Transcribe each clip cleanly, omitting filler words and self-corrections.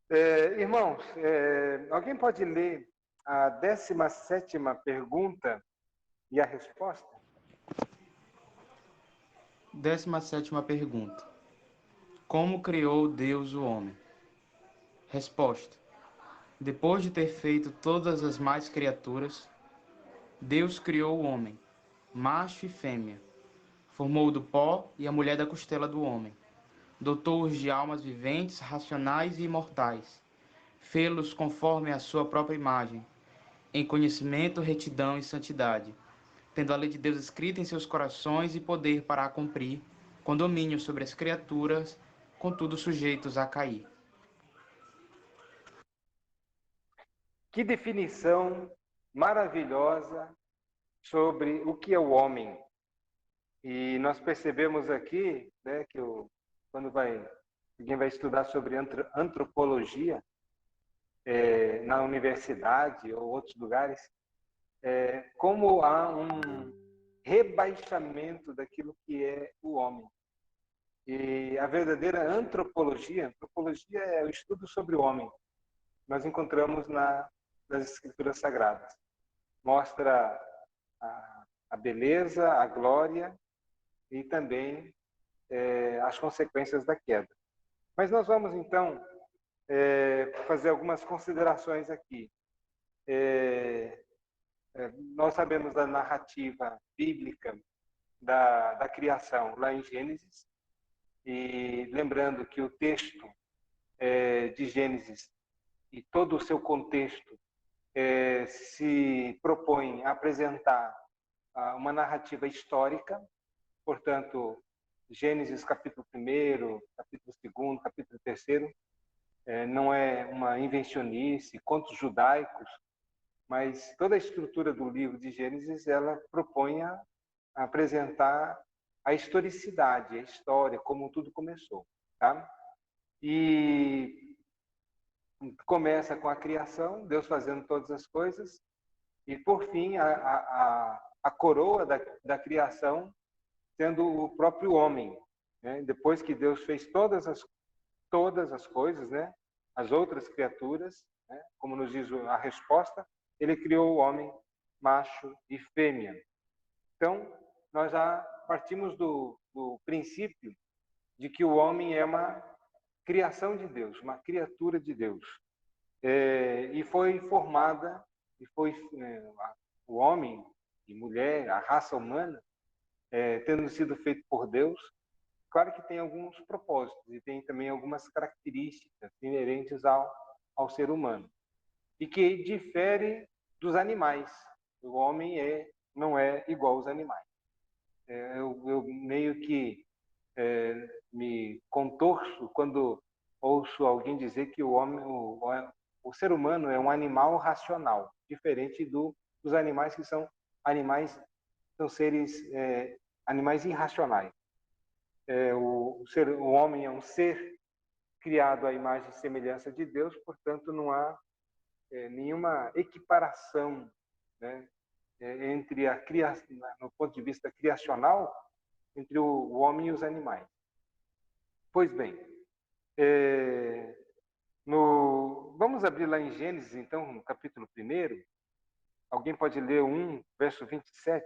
Irmãos, alguém pode ler a 17ª pergunta e a resposta? 17ª pergunta. Como criou Deus o homem? Resposta. Depois de ter feito todas as mais criaturas, Deus criou o homem, macho e fêmea. Formou do pó e a mulher da costela do homem. Dotou-os de almas viventes, racionais e imortais. Fê-los conforme a sua própria imagem, em conhecimento, retidão e santidade, tendo a lei de Deus escrita em seus corações e poder para a cumprir, com domínio sobre as criaturas, contudo sujeitos a cair. Que definição maravilhosa sobre o que é o homem. E nós percebemos aqui, né, que quando alguém vai estudar sobre antropologia, na universidade ou outros lugares, como há um rebaixamento daquilo que é o homem. E a verdadeira antropologia é o estudo sobre o homem. Nós encontramos nas Escrituras Sagradas. Mostra a beleza, a glória e também as consequências da queda. Mas nós vamos, então, fazer algumas considerações aqui. Nós sabemos da narrativa bíblica da criação lá em Gênesis, e lembrando que o texto de Gênesis e todo o seu contexto se propõe a apresentar uma narrativa histórica, portanto, Gênesis capítulo 1, capítulo 2, capítulo 3, não é uma invencionice, contos judaicos, mas toda a estrutura do livro de Gênesis, ela propõe a apresentar a historicidade, a história, como tudo começou. Tá? E começa com a criação, Deus fazendo todas as coisas, e por fim a coroa da criação sendo o próprio homem. Né? Depois que Deus fez todas as coisas, né? As outras criaturas, né? Como nos diz a resposta, ele criou o homem macho e fêmea. Então, nós já partimos do princípio de que o homem é uma criação de Deus, uma criatura de Deus. E foi formada, o homem e mulher, a raça humana, tendo sido feito por Deus, claro que tem alguns propósitos e tem também algumas características inerentes ao ser humano. E que difere dos animais. O homem não é igual aos animais. Eu meio que me contorço quando ouço alguém dizer que o ser humano é um animal racional, diferente dos animais que são seres animais irracionais. O homem é um ser criado à imagem e semelhança de Deus, portanto não há nenhuma equiparação, né, entre no ponto de vista criacional, entre o homem e os animais. Pois bem, vamos abrir lá em Gênesis, então, no capítulo 1. Alguém pode ler 1, verso 27?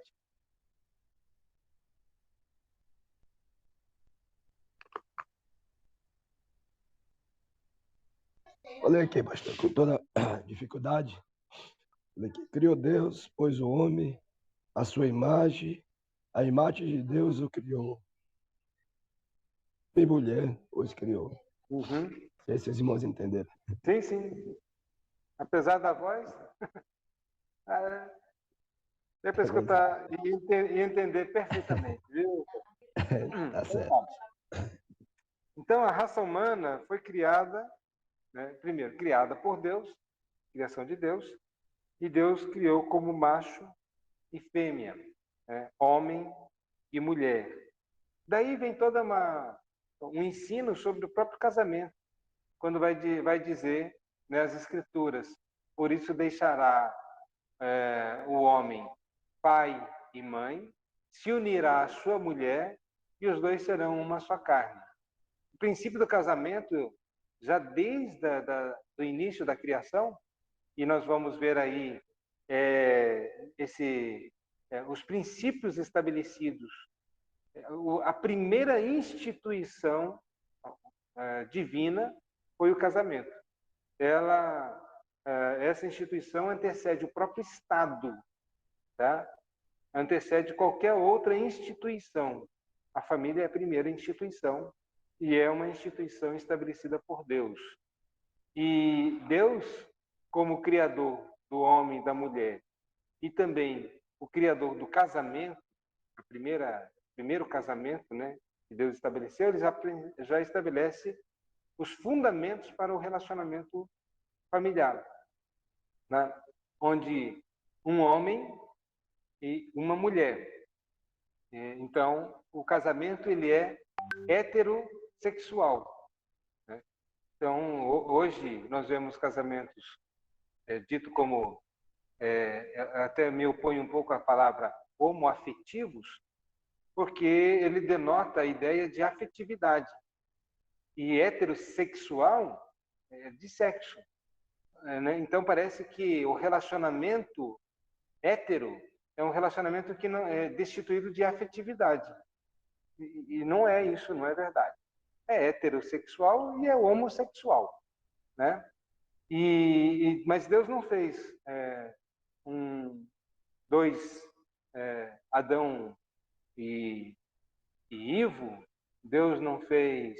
Olha aqui, pastor, com toda dificuldade. Olha aqui. Criou Deus, pois o homem, a sua imagem, a imagem de Deus o criou. E mulher os criou. Uhum. Esses irmãos entenderam. Sim, sim. Apesar da voz, deu para escutar e entender perfeitamente, viu? Tá certo. Então, a raça humana foi criada, né, primeiro, criada por Deus, criação de Deus, e Deus criou como macho e fêmea, né, homem e mulher. Daí vem toda um ensino sobre o próprio casamento, quando vai dizer, né, as Escrituras, por isso deixará o homem pai e mãe, se unirá à sua mulher e os dois serão uma só carne. O princípio do casamento já desde do início da criação, e nós vamos ver aí os princípios estabelecidos. A primeira instituição divina foi o casamento. Essa instituição antecede o próprio Estado, tá? Antecede qualquer outra instituição. A família é a primeira instituição e é uma instituição estabelecida por Deus. E Deus, como criador do homem e da mulher, e também o criador do casamento, primeiro casamento, né, que Deus estabeleceu, ele já estabelece os fundamentos para o relacionamento familiar, né? Onde um homem e uma mulher. Então, o casamento ele é heterossexual, né? Então, hoje nós vemos casamentos dito como, até me oponho um pouco à palavra homoafetivos, porque ele denota a ideia de afetividade. E heterossexual de sexo, né? Então parece que o relacionamento hétero é um relacionamento que não é destituído de afetividade. E não é isso, não é verdade. É heterossexual e é homossexual, né? Mas Deus não fez dois, Adão e Ivo. Deus não fez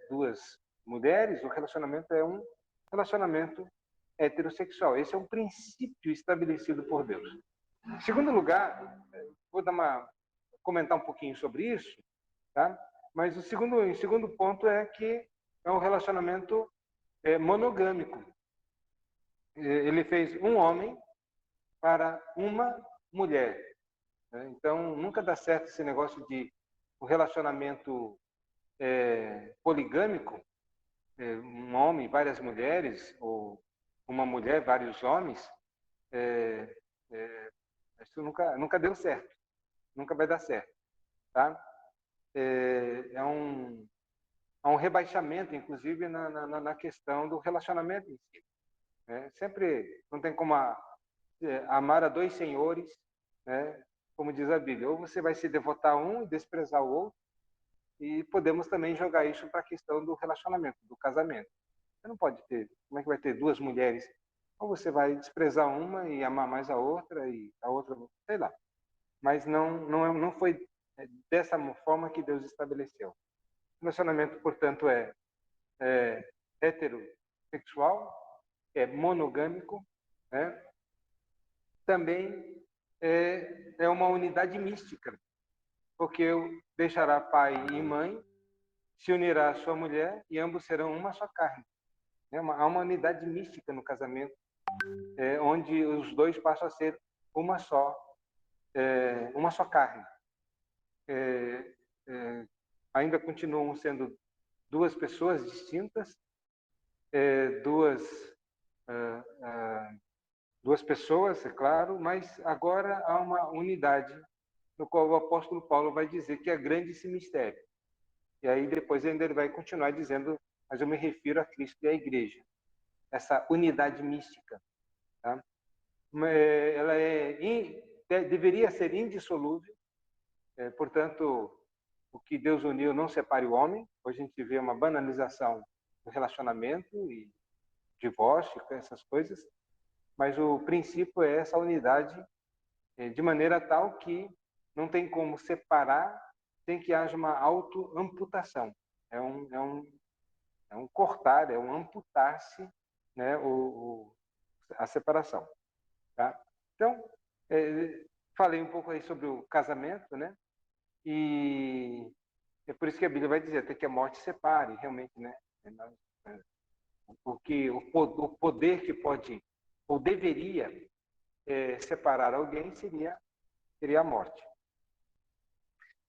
duas mulheres. O relacionamento é um relacionamento heterossexual. Esse é um princípio estabelecido por Deus. Em segundo lugar, vou comentar um pouquinho sobre isso, tá? Mas em segundo ponto é que é um relacionamento monogâmico. Ele fez um homem para uma mulher, né? Então nunca dá certo esse negócio de o relacionamento poligâmico, um homem, várias mulheres, ou uma mulher, vários homens. Isso nunca deu certo, nunca vai dar certo, tá? É um rebaixamento, inclusive, na questão do relacionamento em si, né? Sempre não tem como amar a dois senhores, né? Como diz a Bíblia, ou você vai se devotar a um e desprezar o outro, e podemos também jogar isso para a questão do relacionamento, do casamento. Você não pode ter, como é que vai ter duas mulheres? Ou você vai desprezar uma e amar mais a outra, e a outra, sei lá. Mas não foi dessa forma que Deus estabeleceu. O relacionamento, portanto, é heterossexual, é monogâmico, né? Também é uma unidade mística, porque deixará pai e mãe, se unirá à sua mulher e ambos serão uma só carne. Há uma unidade mística no casamento, onde os dois passam a ser uma só carne. Ainda continuam sendo duas pessoas distintas, duas pessoas, é claro, mas agora há uma unidade, no qual o apóstolo Paulo vai dizer que é grande esse mistério. E aí depois ainda ele vai continuar dizendo, mas eu me refiro a Cristo e à igreja. Essa unidade mística, tá? Ela deveria ser indissolúvel, portanto, o que Deus uniu não separe o homem. Hoje a gente vê uma banalização do relacionamento e divórcio, essas coisas, mas o princípio é essa unidade, de maneira tal que não tem como separar sem que haja uma autoamputação. É um cortar, é um amputar-se, né, a separação. Tá? Então, falei um pouco aí sobre o casamento, né? E é por isso que a Bíblia vai dizer até que a morte separe, realmente, né? Porque o poder que pode ou deveria separar alguém seria a morte.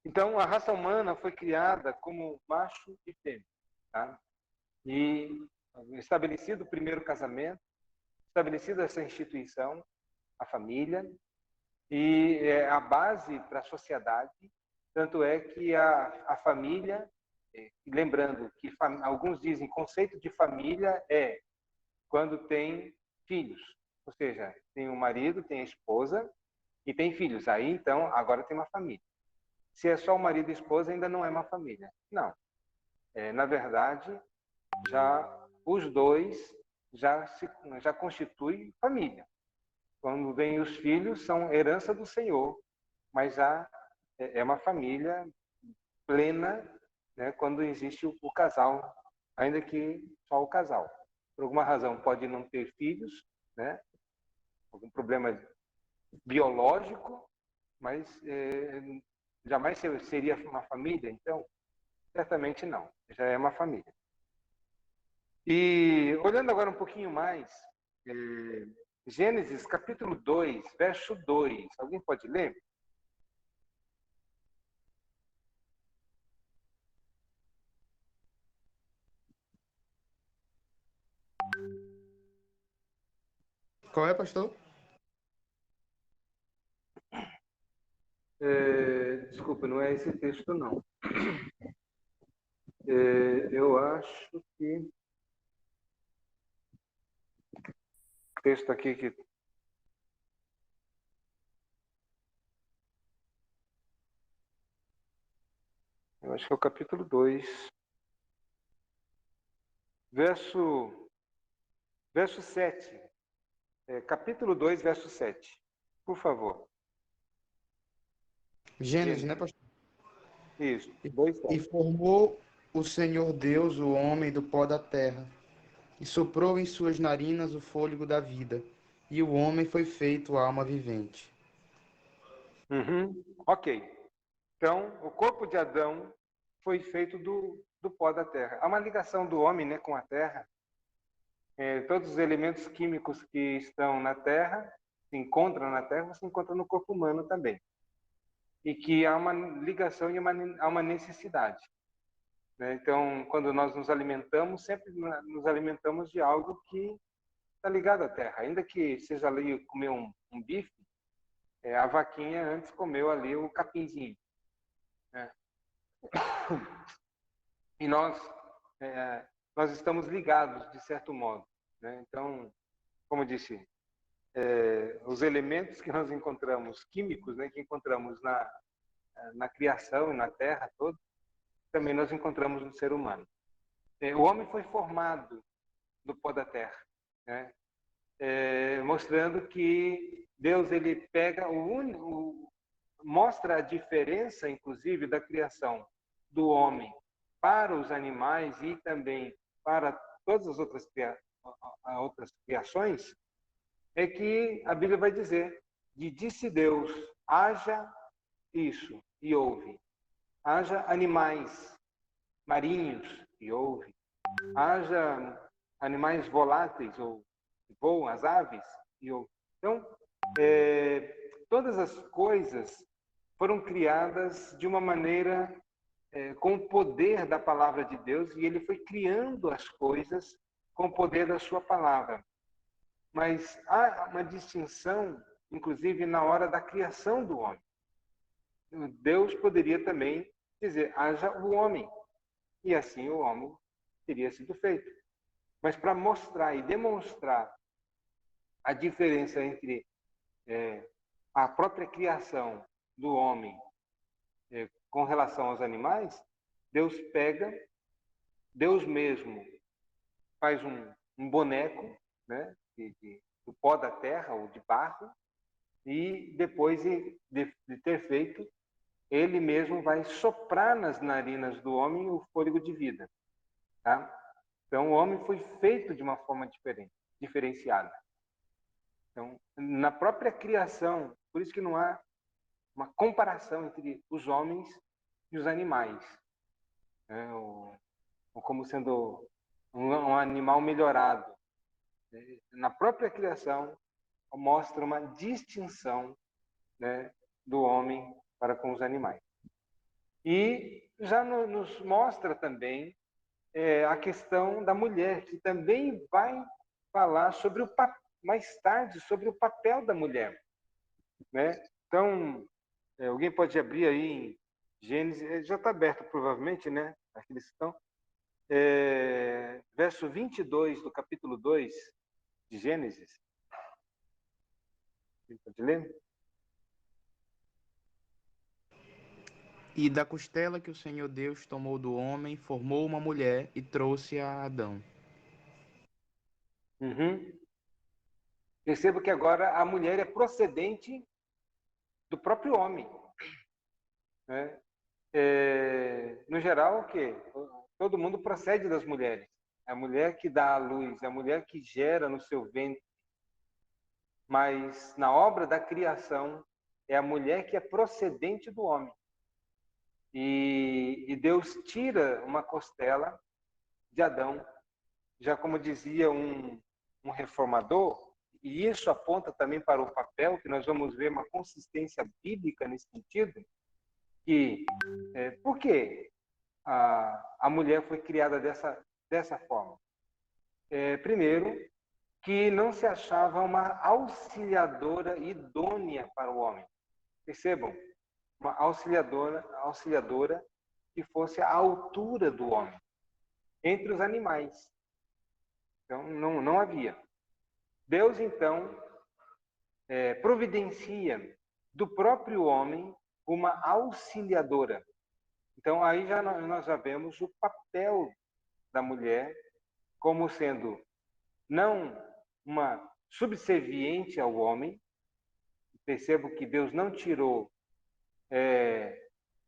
Então, a raça humana foi criada como macho e fêmea, tá? E estabelecido o primeiro casamento, estabelecida essa instituição, a família, e a base para a sociedade. Tanto é que a família lembrando que alguns dizem conceito de família é quando tem filhos, ou seja, tem um marido, tem a esposa e tem filhos. Aí, então, agora tem uma família. Se é só o marido e a esposa, ainda não é uma família. Não. Na verdade, já os dois já constituem família. Quando vêm os filhos, são herança do Senhor, mas já é uma família plena, né, quando existe o casal, ainda que só o casal. Por alguma razão pode não ter filhos, né, algum problema biológico, mas jamais seria uma família, então? Certamente não, já é uma família. E olhando agora um pouquinho mais, Gênesis capítulo 2, verso 2, alguém pode ler? Qual é, pastor? Desculpa, não é esse texto, não. Eu acho que o texto aqui que eu acho que é o capítulo 2, verso 7. Capítulo 2, verso 7. Por favor. Gênesis, né, pastor? Isso, 2, E 7. formou o Senhor Deus o homem do pó da terra, e soprou em suas narinas o fôlego da vida, e o homem foi feito alma vivente. Ok. Então, o corpo de Adão foi feito do pó da terra. Há uma ligação do homem, né, com a terra. Todos os elementos químicos que estão na terra, se encontram na terra, se encontram no corpo humano também. E que há uma ligação e há uma necessidade. Né? Então, quando nós nos alimentamos, sempre nos alimentamos de algo que está ligado à terra. Ainda que seja ali comer um bife, a vaquinha antes comeu ali o capinzinho. Né? E nós estamos ligados, de certo modo. Né? Então, como eu disse, os elementos que nós encontramos, químicos, né, que encontramos na criação e na terra toda, também nós encontramos no ser humano. O homem foi formado do pó da terra, né? Mostrando que Deus ele pega mostra a diferença, inclusive, da criação do homem para os animais e também para todas as outras criações, é que a Bíblia vai dizer: e disse Deus, haja isso, e houve. Haja animais marinhos, e houve. Haja animais voláteis, ou voam as aves, e houve. Então, todas as coisas foram criadas de uma maneira com o poder da palavra de Deus, e ele foi criando as coisas com o poder da sua palavra. Mas há uma distinção, inclusive, na hora da criação do homem. Deus poderia também dizer, haja o homem, e assim o homem teria sido feito. Mas para mostrar e demonstrar a diferença entre a própria criação do homem com relação aos animais, Deus mesmo faz um boneco, né, do pó da terra ou de barro, e depois de ter feito, ele mesmo vai soprar nas narinas do homem o fôlego de vida. Tá? Então, o homem foi feito de uma forma diferenciada. Então, na própria criação, por isso que não há uma comparação entre os homens e os animais, né? ou como sendo um animal melhorado. Na própria criação, mostra uma distinção, né, do homem para com os animais. E já nos mostra também a questão da mulher, que também vai falar sobre mais tarde sobre o papel da mulher, né? Então, alguém pode abrir aí em Gênesis, já está aberto provavelmente, né? Acho que eles estão. Verso 22 do capítulo 2 de Gênesis. Pode ler? E da costela que o Senhor Deus tomou do homem, formou uma mulher e trouxe a Adão. Uhum. Percebo que agora a mulher é procedente do próprio homem. Né? No geral, o quê? Todo mundo procede das mulheres. É a mulher que dá a luz, é a mulher que gera no seu ventre. Mas na obra da criação, é a mulher que é procedente do homem. E Deus tira uma costela de Adão, já como dizia um reformador, e isso aponta também para o papel, que nós vamos ver uma consistência bíblica nesse sentido, que por que a mulher foi criada dessa forma? Primeiro, que não se achava uma auxiliadora idônea para o homem. Percebam? Uma auxiliadora que fosse à altura do homem, entre os animais. Então, não havia. Deus, então, providencia do próprio homem uma auxiliadora. Então, aí nós já vemos o papel da mulher como sendo não uma subserviente ao homem. Percebo que Deus não tirou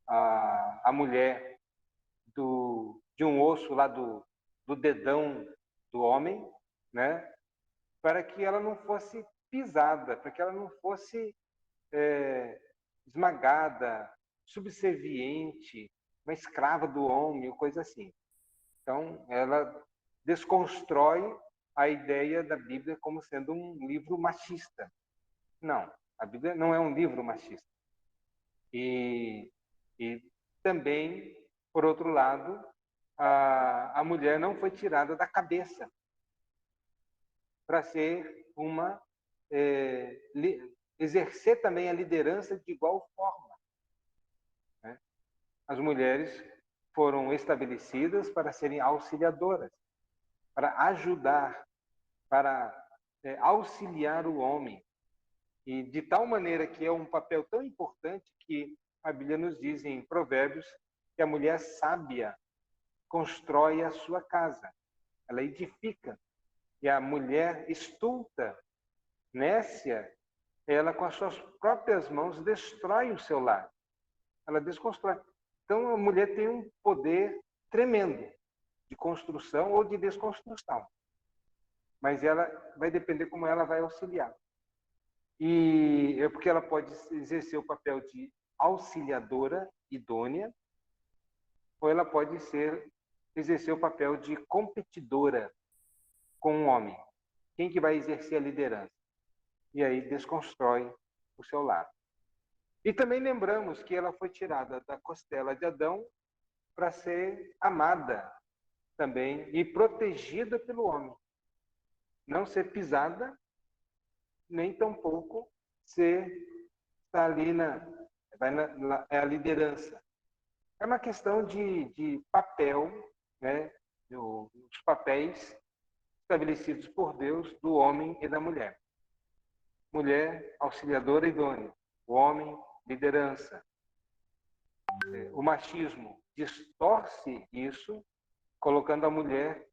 a mulher de um osso lá do dedão do homem, né? Para que ela não fosse pisada, para que ela não fosse esmagada, subserviente, uma escrava do homem, ou coisa assim. Então, ela desconstrói a ideia da Bíblia como sendo um livro machista. Não, a Bíblia não é um livro machista. E também, por outro lado, a mulher não foi tirada da cabeça para ser exercer também a liderança de igual forma. Né? As mulheres foram estabelecidas para serem auxiliadoras, para ajudar, para auxiliar o homem. E de tal maneira que é um papel tão importante que a Bíblia nos diz em Provérbios que a mulher sábia constrói a sua casa, ela edifica. E a mulher estulta, nécia, ela com as suas próprias mãos destrói o seu lar. Ela desconstrói. Então a mulher tem um poder tremendo de construção ou de desconstrução. Mas ela vai depender como ela vai auxiliar. E é porque ela pode exercer o papel de auxiliadora idônea, ou ela pode exercer o papel de competidora com o homem. Quem que vai exercer a liderança? E aí desconstrói o seu lar. E também lembramos que ela foi tirada da costela de Adão para ser amada também e protegida pelo homem. Não ser pisada, nem tampouco estar ali é a liderança. É uma questão de papel, né? Os papéis estabelecidos por Deus do homem e da mulher. Mulher, auxiliadora idônea. O homem, liderança. O machismo distorce isso, colocando a mulher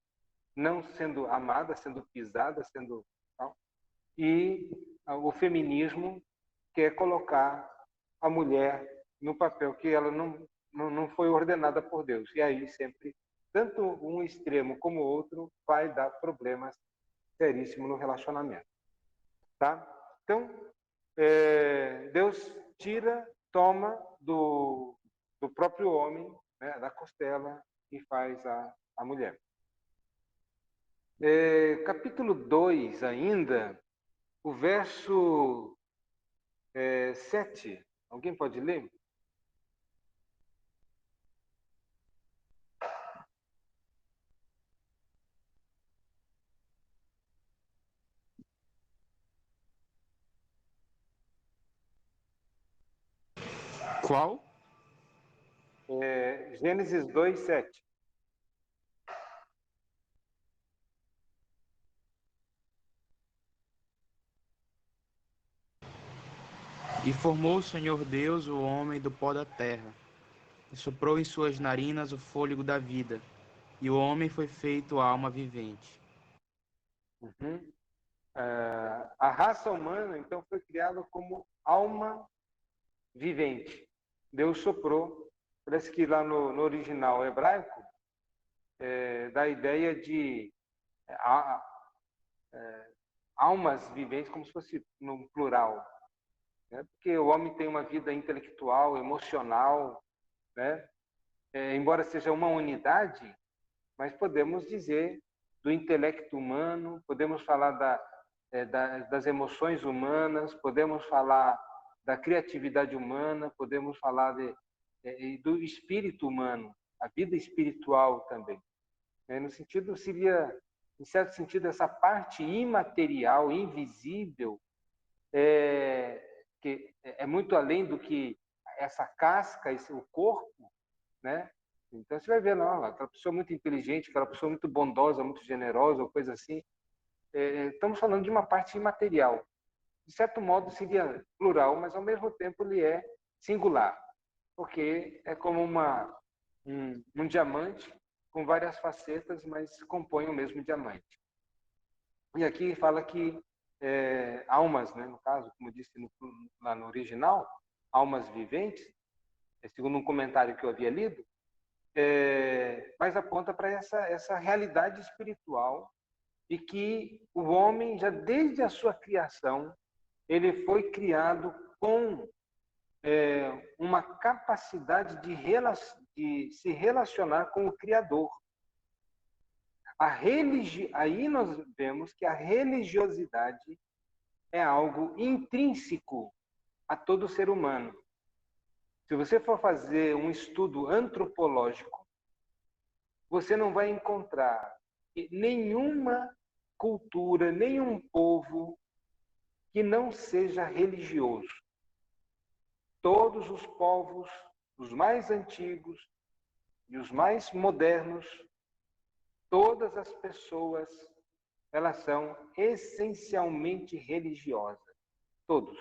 não sendo amada, sendo pisada, sendo... E o feminismo quer colocar a mulher no papel que ela não foi ordenada por Deus. E aí sempre, tanto um extremo como o outro, vai dar problemas seríssimos no relacionamento. Tá? Então, Deus toma do próprio homem, né, da costela, e faz a mulher. Capítulo 2 ainda, o verso 7. Alguém pode ler? Qual? Gênesis 2, 7. E formou o Senhor Deus o homem do pó da terra, e soprou em suas narinas o fôlego da vida, e o homem foi feito alma vivente. Uhum. A raça humana, então, foi criada como alma vivente. Deus soprou. Parece que lá no original hebraico, dá a ideia de almas viventes, como se fosse no plural. Né? Porque o homem tem uma vida intelectual, emocional, né? Embora seja uma unidade, mas podemos dizer do intelecto humano, podemos falar das emoções humanas, podemos falar da criatividade humana, podemos falar do espírito humano, a vida espiritual também. No sentido, seria, em certo sentido, essa parte imaterial, invisível, que é muito além do que essa casca, o corpo, né? Então você vai ver, não, aquela pessoa muito inteligente, aquela pessoa muito bondosa, muito generosa, ou coisa assim. Estamos falando de uma parte imaterial. De certo modo seria plural, mas ao mesmo tempo ele é singular, porque é como um diamante com várias facetas, mas compõe o mesmo diamante. E aqui fala que almas, né, no caso, como disse lá no original, almas viventes, segundo um comentário que eu havia lido, mas aponta para essa realidade espiritual e que o homem, já desde a sua criação, ele foi criado com uma capacidade de se relacionar com o Criador. Aí nós vemos que a religiosidade é algo intrínseco a todo ser humano. Se você for fazer um estudo antropológico, você não vai encontrar nenhuma cultura, nenhum povo que não seja religioso. Todos os povos, os mais antigos e os mais modernos, todas as pessoas, elas são essencialmente religiosas. Todos.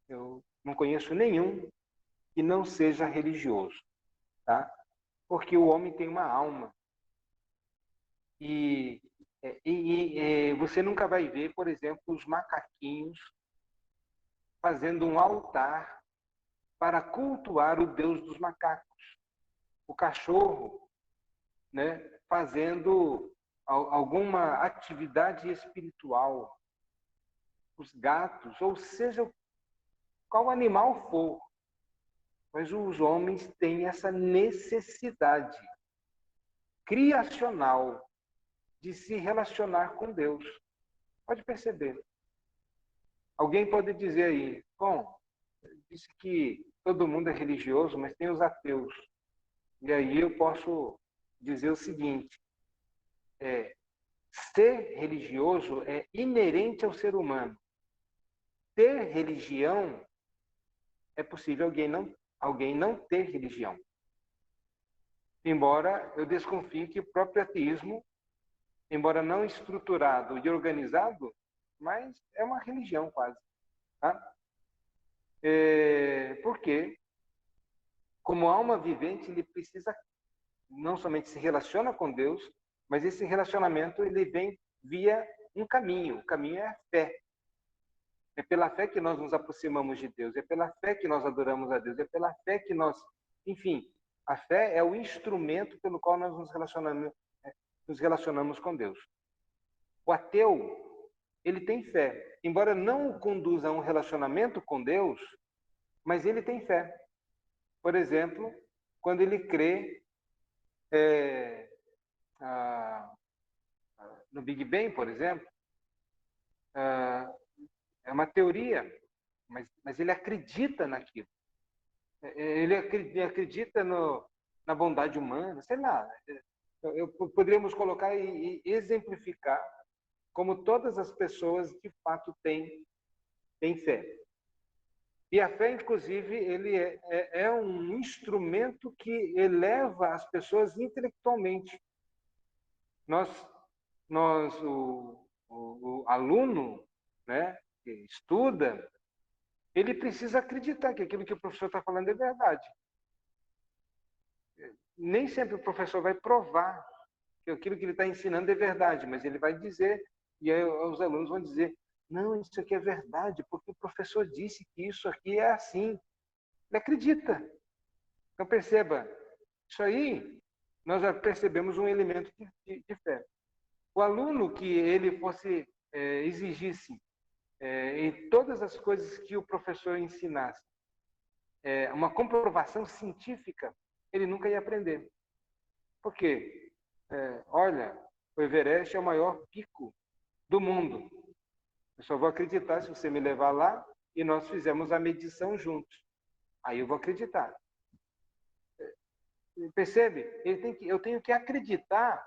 Eu não conheço nenhum que não seja religioso, tá? Porque o homem tem uma alma. E você nunca vai ver, por exemplo, os macaquinhos fazendo um altar para cultuar o Deus dos macacos. O cachorro, né, fazendo alguma atividade espiritual. Os gatos, ou seja, qual animal for. Mas os homens têm essa necessidade criacional de se relacionar com Deus. Pode perceber. Alguém pode dizer aí, bom, disse que todo mundo é religioso, mas tem os ateus. E aí eu posso dizer o seguinte, ser religioso é inerente ao ser humano. Ter religião, é possível alguém não ter religião. Embora eu desconfie que o próprio ateísmo, embora não estruturado e organizado, mas é uma religião quase. Tá? Porque, como alma vivente, ele precisa não somente se relaciona com Deus, mas esse relacionamento ele vem via um caminho. O caminho é a fé. É pela fé que nós nos aproximamos de Deus, é pela fé que nós adoramos a Deus, é pela fé que nós... Enfim, a fé é o instrumento pelo qual nós nos relacionamos com Deus. O ateu, ele tem fé. Embora não o conduza a um relacionamento com Deus, mas ele tem fé. Por exemplo, quando ele crê no Big Bang, por exemplo, é uma teoria, mas ele acredita naquilo. Ele acredita na bondade humana, sei lá. Poderíamos colocar e exemplificar como todas as pessoas de fato têm fé. E a fé, inclusive, ele é um instrumento que eleva as pessoas intelectualmente. O aluno, né, que estuda, ele precisa acreditar que aquilo que o professor está falando é verdade. Nem sempre o professor vai provar que aquilo que ele está ensinando é verdade, mas ele vai dizer, e aí os alunos vão dizer, não, isso aqui é verdade, porque o professor disse que isso aqui é assim. Ele acredita. Então perceba, isso aí nós já percebemos um elemento de fé. O aluno que ele fosse exigisse em todas as coisas que o professor ensinasse uma comprovação científica, ele nunca ia aprender. Por quê? Olha, o Everest é o maior pico do mundo. Eu só vou acreditar se você me levar lá e nós fizemos a medição juntos. Aí eu vou acreditar. Percebe? Eu tenho que acreditar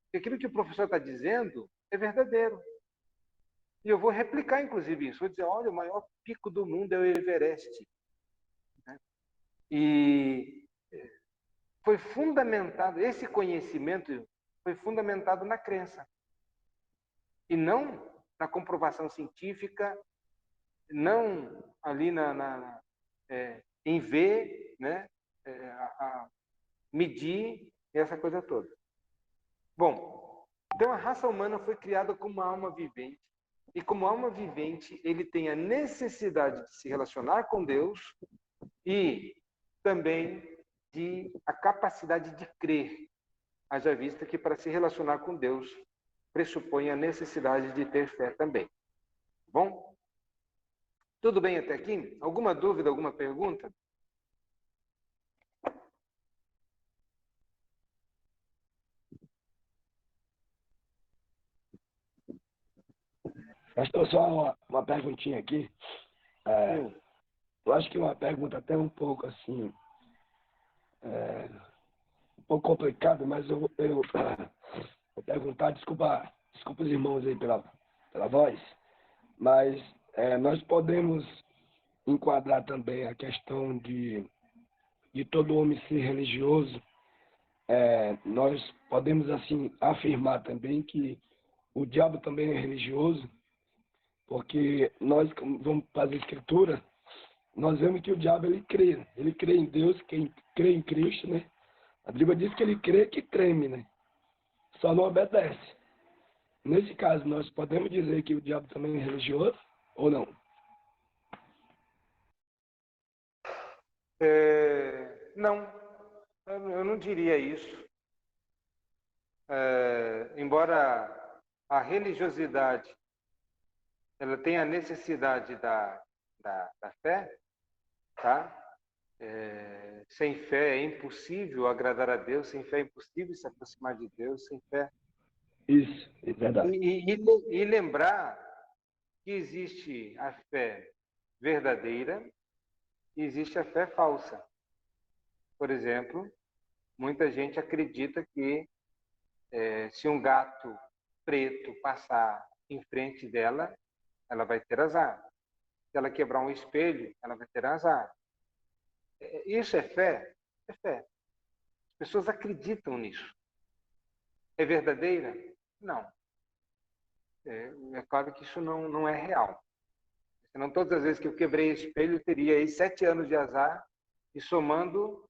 que aquilo que o professor está dizendo é verdadeiro. E eu vou replicar, inclusive, isso. Vou dizer, olha, o maior pico do mundo é o Everest. E foi fundamentado, esse conhecimento foi fundamentado na crença. E não na comprovação científica, não ali em ver, né, medir essa coisa toda. Bom, então a raça humana foi criada como uma alma vivente, e como alma vivente, ele tem a necessidade de se relacionar com Deus e também a capacidade de crer, haja vista que para se relacionar com Deus pressupõe a necessidade de ter fé também. Bom? Tudo bem até aqui? Alguma dúvida, alguma pergunta? Pastor, só uma perguntinha aqui. Eu acho que uma pergunta até um pouco assim, um pouco complicada, mas eu vou perguntar, desculpa os irmãos aí pela voz, mas nós podemos enquadrar também a questão de todo homem ser religioso. Nós podemos assim afirmar também que o diabo também é religioso, porque nós vamos para a Escritura, nós vemos que o diabo ele crê em Deus, quem crê em Cristo, né? A Bíblia diz que ele crê que treme, né? Só não obedece. Nesse caso, nós podemos dizer que o diabo também é religioso ou não? Não, eu não diria isso. Embora a religiosidade ela tenha a necessidade da fé, tá? Sem fé é impossível agradar a Deus, sem fé é impossível se aproximar de Deus, sem fé. Isso, é verdade. E lembrar que existe a fé verdadeira e existe a fé falsa. Por exemplo, muita gente acredita que se um gato preto passar em frente dela, ela vai ter azar. Se ela quebrar um espelho, ela vai ter azar. Isso é fé? É fé. As pessoas acreditam nisso. É verdadeira? Não. É claro que isso não é real. Senão, todas as vezes que eu quebrei espelho, eu teria aí 7 anos de azar, e somando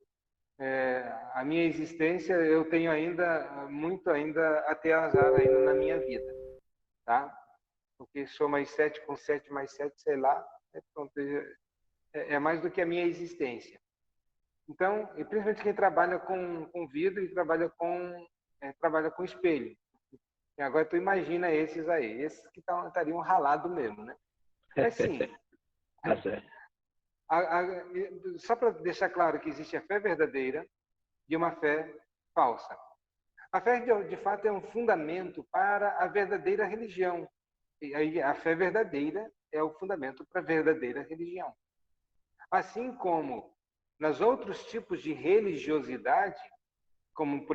a minha existência, eu tenho muito ainda a ter azar ainda na minha vida. Tá? Porque sou mais 7 com 7 mais 7, sei lá, pronto, é mais do que a minha existência. Então, e principalmente quem trabalha com vidro e trabalha com espelho. E agora tu imagina esses aí, esses que estariam ralados mesmo, né? Mas sim, Tá certo. só para deixar claro que existe a fé verdadeira e uma fé falsa. A fé, de fato, é um fundamento para a verdadeira religião. E aí, a fé verdadeira é o fundamento para a verdadeira religião. Assim como nos outros tipos de religiosidade, como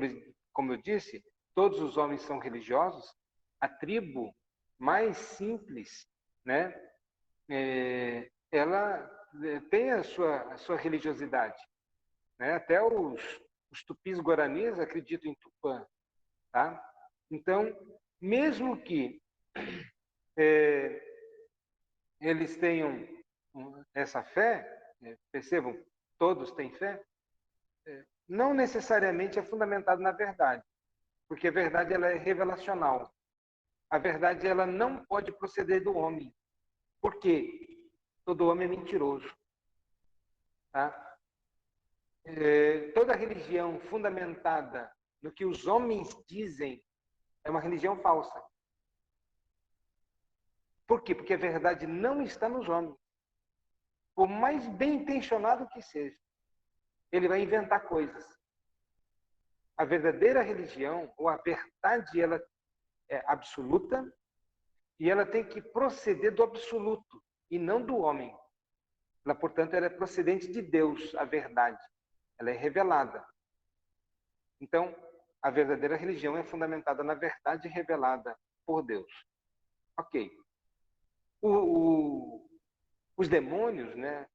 eu disse, todos os homens são religiosos, a tribo mais simples, né, ela tem a sua religiosidade, né? Até os tupis guaranis acreditam em Tupã, tá? Então, mesmo que eles tenham essa fé, percebam, todos têm fé, não necessariamente é fundamentado na verdade, porque a verdade ela é revelacional. A verdade ela não pode proceder do homem. Por quê? Todo homem é mentiroso. Tá? Toda religião fundamentada no que os homens dizem é uma religião falsa. Por quê? Porque a verdade não está nos homens. Por mais bem intencionado que seja, ele vai inventar coisas. A verdadeira religião, ou a verdade, ela é absoluta e ela tem que proceder do absoluto e não do homem. Ela, portanto, ela é procedente de Deus, a verdade. Ela é revelada. Então, a verdadeira religião é fundamentada na verdade revelada por Deus. Ok. Os demônios, né?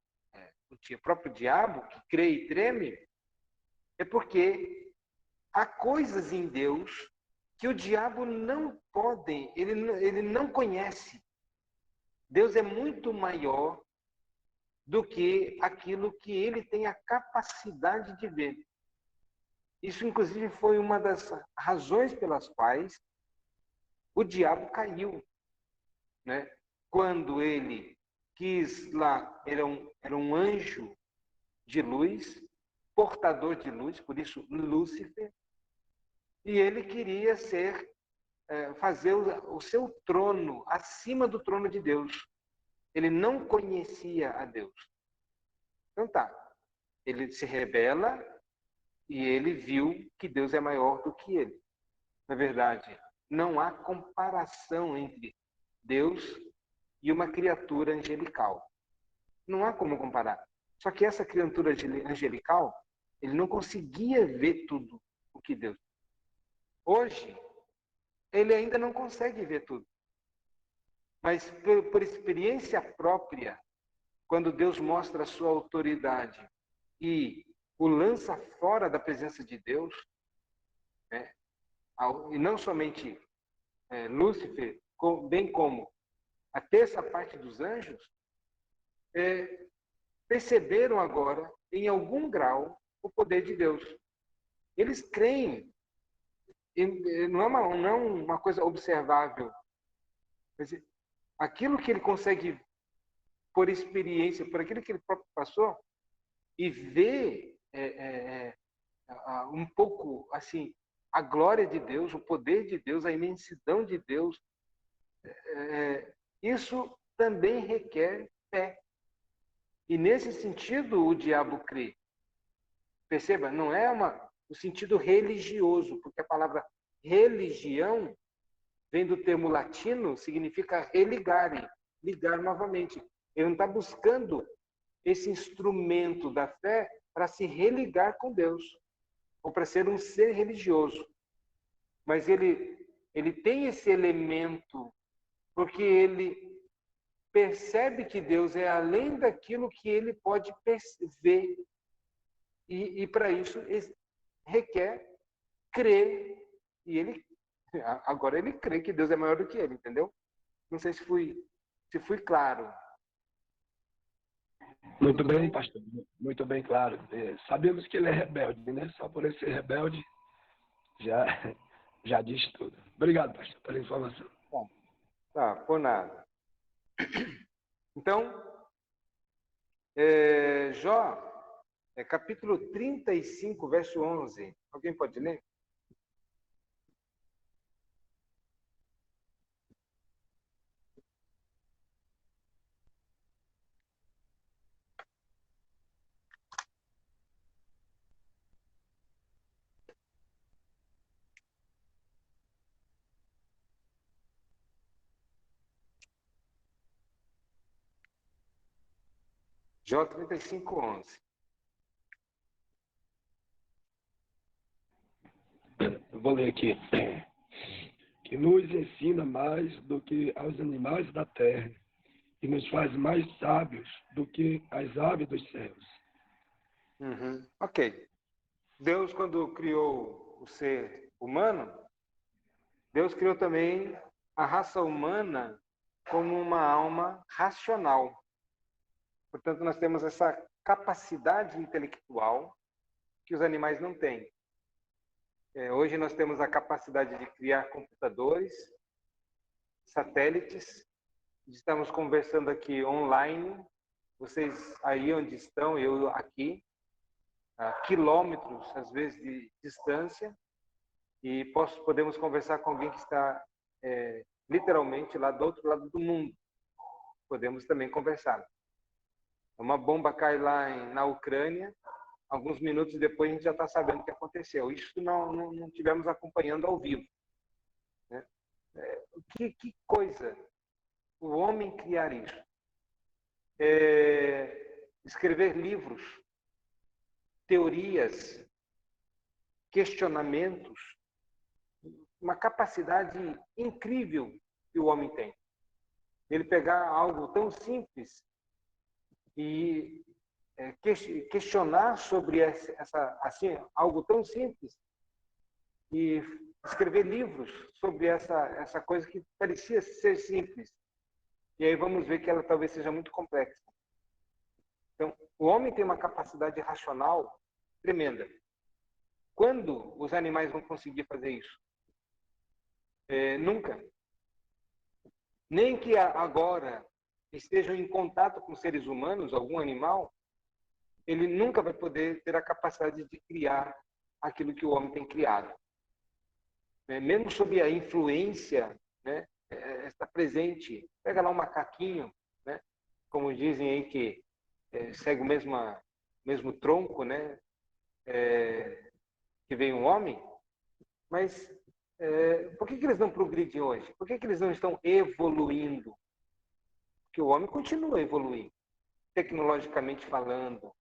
O próprio diabo, que crê e treme, é porque há coisas em Deus que o diabo não pode, ele não conhece. Deus é muito maior do que aquilo que ele tem a capacidade de ver. Isso, inclusive, foi uma das razões pelas quais o diabo caiu, né? Quando ele quis lá, era um anjo de luz, portador de luz, por isso Lúcifer, e ele queria fazer o seu trono acima do trono de Deus. Ele não conhecia a Deus. Então tá, ele se rebela e ele viu que Deus é maior do que ele. Na verdade, não há comparação entre Deus e uma criatura angelical. Não há como comparar. Só que essa criatura angelical, ele não conseguia ver tudo o que Deus. Hoje, ele ainda não consegue ver tudo. Mas por experiência própria, quando Deus mostra a sua autoridade e o lança fora da presença de Deus, né? E não somente Lúcifer, bem como a terça parte dos anjos, perceberam agora, em algum grau, o poder de Deus. Eles creem, não é uma coisa observável. Aquilo que ele consegue, por experiência, por aquilo que ele próprio passou, e ver um pouco assim a glória de Deus, o poder de Deus, a imensidão de Deus, isso também requer fé. E nesse sentido o diabo crê. Perceba, não é o sentido religioso, porque a palavra religião vem do termo latino, significa religare, ligar novamente. Ele não está buscando esse instrumento da fé para se religar com Deus, ou para ser um ser religioso. Mas ele tem esse elemento porque ele percebe que Deus é além daquilo que ele pode ver. E para isso requer crer. E agora ele crê que Deus é maior do que ele, entendeu? Não sei se fui claro. Muito bem, pastor. Muito bem, claro. Sabemos que ele é rebelde, né? Só por ele ser rebelde já diz tudo. Obrigado, pastor, pela informação. Tá, por nada. Então, Jó, capítulo 35, verso 11. Alguém pode ler? Jó 35, 11. Eu vou ler aqui. Que nos ensina mais do que aos animais da terra e nos faz mais sábios do que as aves dos céus. Ok. Deus, quando criou o ser humano, Deus criou também a raça humana como uma alma racional. Portanto, nós temos essa capacidade intelectual que os animais não têm. Hoje nós temos a capacidade de criar computadores, satélites, estamos conversando aqui online, vocês aí onde estão, eu aqui, a quilômetros, às vezes, de distância, e podemos conversar com alguém que está literalmente lá do outro lado do mundo. Podemos também conversar. Uma bomba cai lá na Ucrânia, alguns minutos depois a gente já está sabendo o que aconteceu. Isso não tivemos acompanhando ao vivo. Né? Que coisa o homem criar isso. Escrever livros, teorias, questionamentos, uma capacidade incrível que o homem tem. Ele pegar algo tão simples e questionar sobre algo tão simples e escrever livros sobre essa coisa que parecia ser simples. E aí vamos ver que ela talvez seja muito complexa. Então, o homem tem uma capacidade racional tremenda. Quando os animais vão conseguir fazer isso? Nunca. Nem que agora estejam em contato com seres humanos, algum animal, ele nunca vai poder ter a capacidade de criar aquilo que o homem tem criado. Mesmo sob a influência, né, está presente. Pega lá um macaquinho, né, como dizem aí que segue o mesmo tronco, né, que vem um homem, mas por que eles não progridem hoje? Por que eles não estão evoluindo? Porque o homem continua evoluindo, tecnologicamente falando,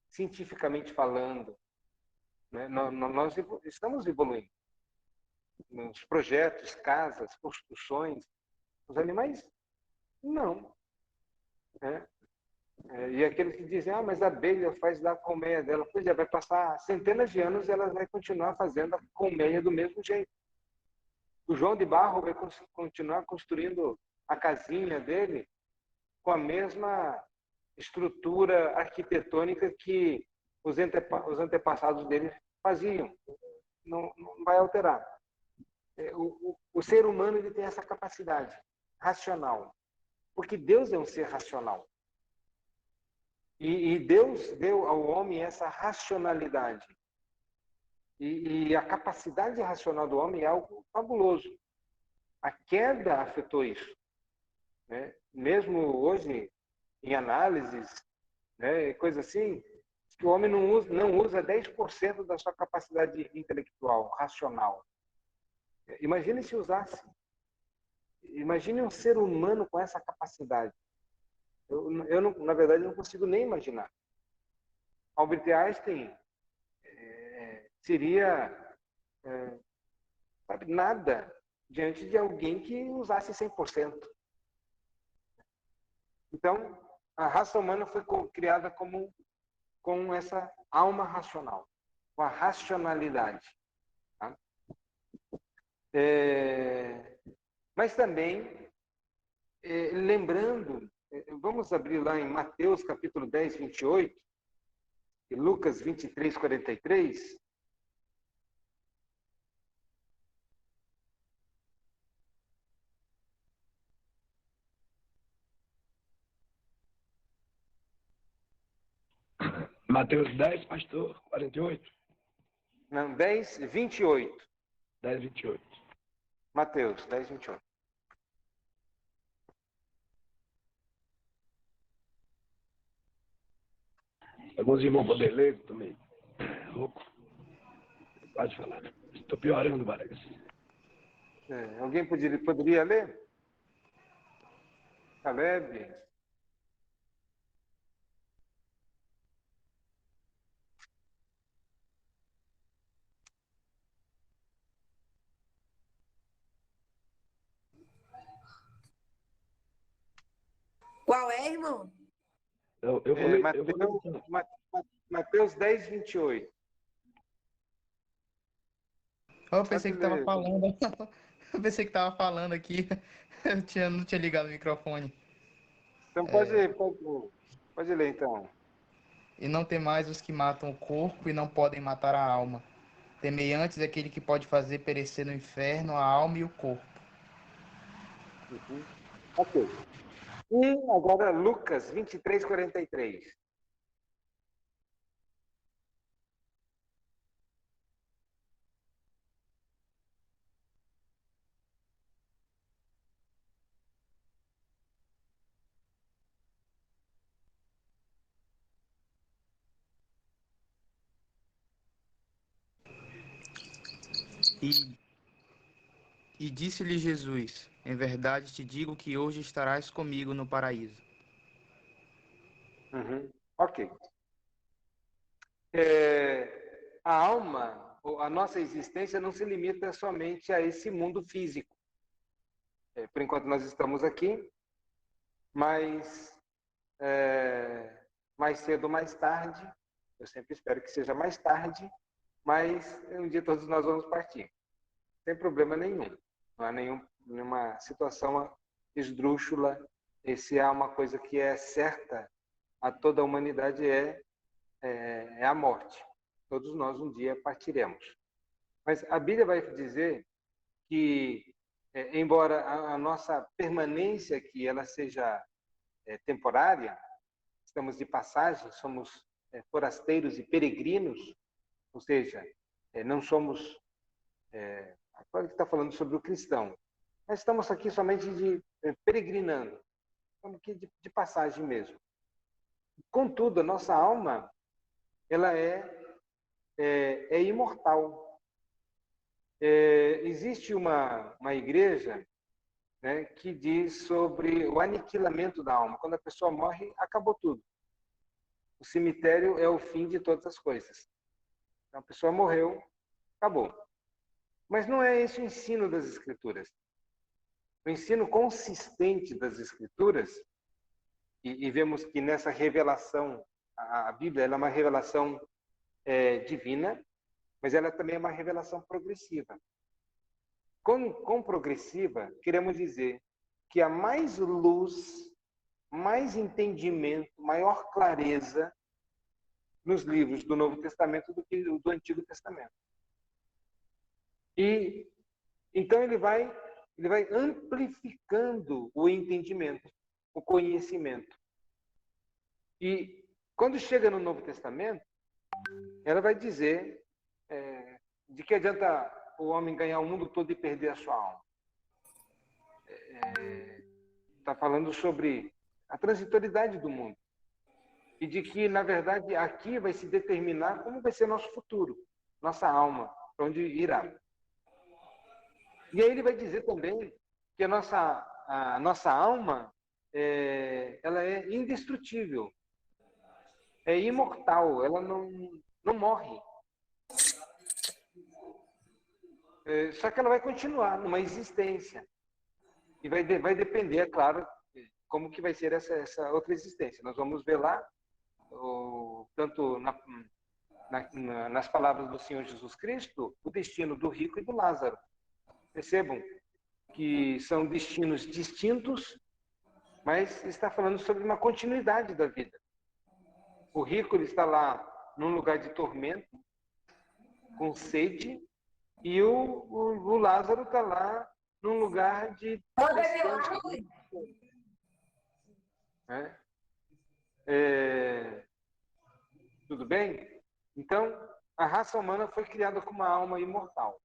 cientificamente falando. Né? Nós estamos evoluindo. Nos projetos, casas, construções. Os animais, não. Né? E aqueles que dizem, mas a abelha faz da colmeia dela. Pois é, vai passar centenas de anos e ela vai continuar fazendo a colmeia do mesmo jeito. O João de Barro vai continuar construindo a casinha dele com a mesma estrutura arquitetônica que os antepassados dele faziam. Não vai alterar. O ser humano ele tem essa capacidade racional, porque Deus é um ser racional. E Deus deu ao homem essa racionalidade. E a capacidade racional do homem é algo fabuloso. A queda afetou isso. Né? Mesmo hoje, em análises, né, coisa assim, que o homem não usa 10% da sua capacidade intelectual, racional. Imagine se usasse. Imagine um ser humano com essa capacidade. Eu não, na verdade, não consigo nem imaginar. Albert Einstein seria sabe, nada diante de alguém que usasse 100%. Então, a raça humana foi criada com essa alma racional, com a racionalidade. Tá? Mas também, lembrando, vamos abrir lá em Mateus capítulo 10, 28, e Lucas 23, 43. Mateus 10, pastor, 48? Não, 10, 28. 10, 28. Mateus 10, 28. Alguns irmãos poder ler também. Louco. Pode falar. Estou piorando, Vargas. Alguém poderia ler? Caleb? Qual é, irmão? Eu vou ler então. Mateus 10, 28. Eu pensei que tava falando. Eu pensei que tava falando aqui. Eu não tinha ligado o microfone. Então pode ler, então. E não tem mais os que matam o corpo e não podem matar a alma. Temei antes aquele que pode fazer perecer no inferno a alma e o corpo. Uhum. Ok. E agora Lucas 23, 43. E disse-lhe Jesus: Em verdade te digo que hoje estarás comigo no paraíso. Uhum. Ok. A alma, a nossa existência não se limita somente a esse mundo físico. Por enquanto nós estamos aqui, mas mais cedo ou mais tarde, eu sempre espero que seja mais tarde, mas um dia todos nós vamos partir. Sem problema nenhum. Não há nenhuma situação esdrúxula. Se há uma coisa que é certa a toda a humanidade é a morte. Todos nós um dia partiremos. Mas a Bíblia vai dizer que, embora a nossa permanência aqui ela seja temporária, estamos de passagem, somos forasteiros e peregrinos, ou seja, não somos... Agora que está falando sobre o cristão. Nós estamos aqui somente peregrinando, estamos aqui de passagem mesmo. Contudo, a nossa alma ela é imortal. Existe uma igreja, né, que diz sobre o aniquilamento da alma. Quando a pessoa morre, acabou tudo. O cemitério é o fim de todas as coisas. Então, a pessoa morreu, acabou. Mas não é esse o ensino das Escrituras. O ensino consistente das Escrituras, e vemos que nessa revelação, a Bíblia ela é uma revelação divina, mas ela também é uma revelação progressiva. Com progressiva, queremos dizer que há mais luz, mais entendimento, maior clareza nos livros do Novo Testamento do que do Antigo Testamento. E então ele vai amplificando o entendimento, o conhecimento. E quando chega no Novo Testamento, ela vai dizer de que adianta o homem ganhar o mundo todo e perder a sua alma. Está falando sobre a transitoriedade do mundo. E de que, na verdade, aqui vai se determinar como vai ser nosso futuro, nossa alma, para onde irá. E aí ele vai dizer também que a nossa alma ela é indestrutível, é imortal, ela não morre. Só que ela vai continuar numa existência. E vai depender, é claro, como que vai ser essa outra existência. Nós vamos ver lá, tanto nas palavras do Senhor Jesus Cristo, o destino do rico e do Lázaro. Percebam que são destinos distintos, mas está falando sobre uma continuidade da vida. O rico ele está lá num lugar de tormento, com sede, e o Lázaro está lá num lugar de descanso. Tudo bem? Então, a raça humana foi criada com uma alma imortal.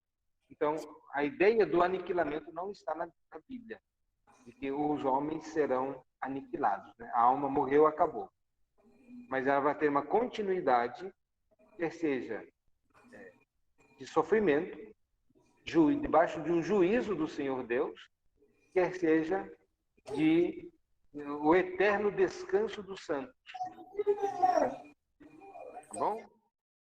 Então, a ideia do aniquilamento não está na Bíblia, de que os homens serão aniquilados, né? A alma morreu, acabou. Mas ela vai ter uma continuidade, quer seja de sofrimento, debaixo de um juízo do Senhor Deus, quer seja de o eterno descanso dos santos. Tá bom?